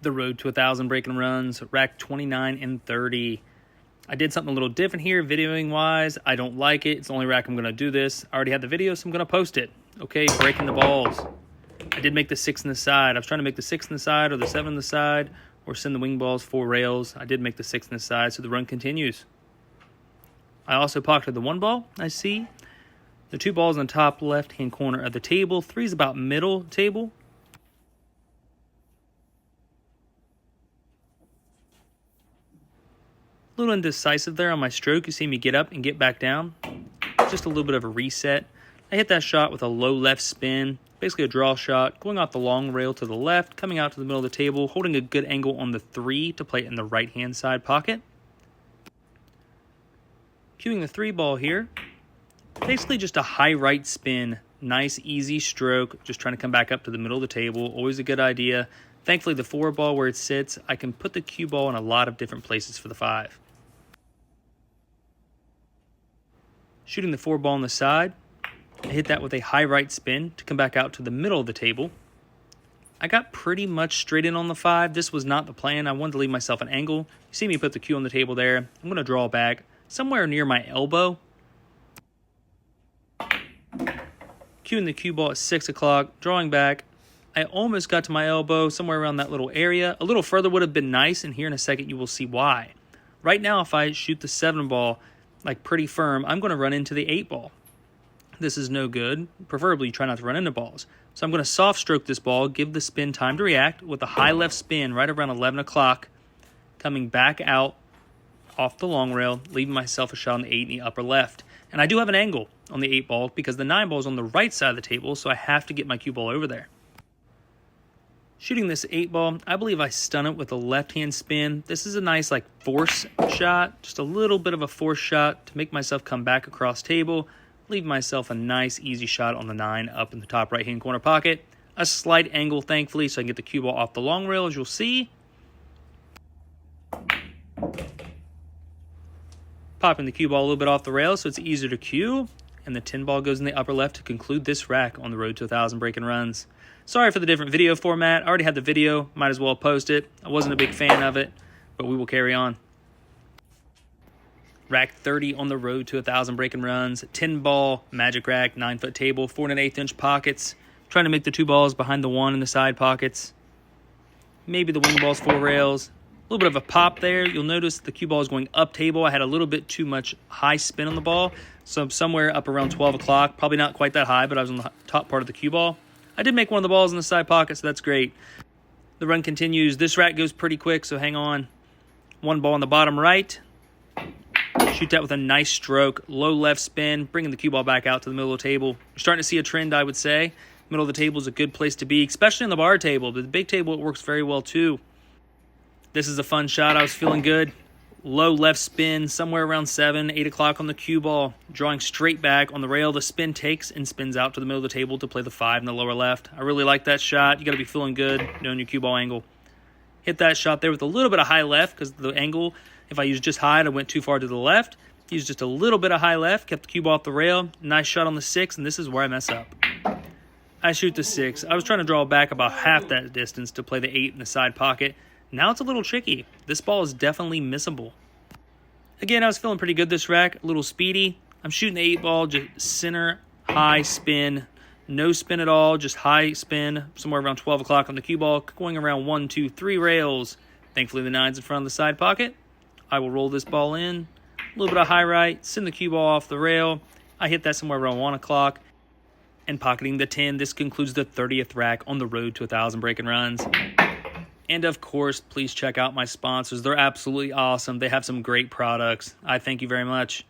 The road to 1,000 breaking runs, rack 29 and 30. I did something a little different here, videoing wise. I don't like it. It's the only rack I'm going to do this. I already had the video, so I'm going to post it. Okay, breaking the balls. I did make the 6 in the side. I was trying to make the 6 in the side or the 7 in the side or send the wing balls 4 rails. I did make the 6 in the side, so the run continues. I also pocketed the 1 ball, I see. The 2 balls in the top left-hand corner of the table. 3 is about middle table. A little indecisive there on my stroke. You see me get up and get back down. Just a little bit of a reset. I hit that shot with a low left spin. Basically a draw shot. Going off the long rail to the left. Coming out to the middle of the table. Holding a good angle on the 3 to play it in the right-hand side pocket. Cueing the 3 ball here. Basically just a high right spin. Nice, easy stroke. Just trying to come back up to the middle of the table. Always a good idea. Thankfully, the 4 ball where it sits, I can put the cue ball in a lot of different places for the 5. Shooting the 4 ball on the side. I hit that with a high right spin to come back out to the middle of the table. I got pretty much straight in on the 5. This was not the plan. I wanted to leave myself an angle. You see me put the cue on the table there. I'm going to draw back somewhere near my elbow. Cueing the cue ball at 6 o'clock, drawing back. I almost got to my elbow, somewhere around that little area. A little further would have been nice, and here in a second you will see why. Right now, if I shoot the 7 ball, like pretty firm, I'm going to run into the 8 ball. This is no good. Preferably, try not to run into balls. So I'm going to soft stroke this ball, give the spin time to react with a high left spin right around 11 o'clock, coming back out off the long rail, leaving myself a shot on the 8 in the upper left. And I do have an angle on the 8 ball because the 9 ball is on the right side of the table, so I have to get my cue ball over there. Shooting this 8 ball, I believe I stun it with a left-hand spin. This is a nice force shot, just a little bit of a force shot to make myself come back across table, leave myself a nice easy shot on the 9 up in the top right-hand corner pocket. A slight angle, thankfully, so I can get the cue ball off the long rail, as you'll see. Popping the cue ball a little bit off the rail so it's easier to cue. And the 10 ball goes in the upper left to conclude this rack on the road to 1,000 breaking runs. Sorry for the different video format. I already had the video. Might as well post it. I wasn't a big fan of it, but we will carry on. Rack 30 on the road to 1,000 breaking runs. 10 ball, magic rack, 9-foot table, 4 1/8 inch pockets. Trying to make the 2 balls behind the 1 in the side pockets. Maybe the wing balls 4 rails. A little bit of a pop there. You'll notice the cue ball is going up table. I had a little bit too much high spin on the ball. So I'm somewhere up around 12 o'clock. Probably not quite that high, but I was on the top part of the cue ball. I did make one of the balls in the side pocket, so that's great. The run continues. This rack goes pretty quick, so hang on. 1 ball on the bottom right. Shoot that with a nice stroke. Low left spin, bringing the cue ball back out to the middle of the table. We're starting to see a trend, I would say. Middle of the table is a good place to be, especially on the bar table. But the big table, it works very well, too. This is a fun shot. I was feeling good. Low left spin, somewhere around 7, 8 o'clock on the cue ball. Drawing straight back on the rail. The spin takes and spins out to the middle of the table to play the 5 in the lower left. I really like that shot. You got to be feeling good knowing your cue ball angle. Hit that shot there with a little bit of high left because the angle, if I used just high, I went too far to the left. Used just a little bit of high left, kept the cue ball off the rail. Nice shot on the 6, and this is where I mess up. I shoot the 6. I was trying to draw back about half that distance to play the 8 in the side pocket. Now it's a little tricky. This ball is definitely missable. Again, I was feeling pretty good this rack. A little speedy. I'm shooting the 8 ball, just center, high spin. No spin at all, just high spin. Somewhere around 12 o'clock on the cue ball. Going around 1, 2, 3 rails. Thankfully, the 9's in front of the side pocket. I will roll this ball in. A little bit of high right. Send the cue ball off the rail. I hit that somewhere around 1 o'clock. And pocketing the 10, this concludes the 30th rack on the road to 1,000 breaking runs. And of course, please check out my sponsors. They're absolutely awesome. They have some great products. I thank you very much.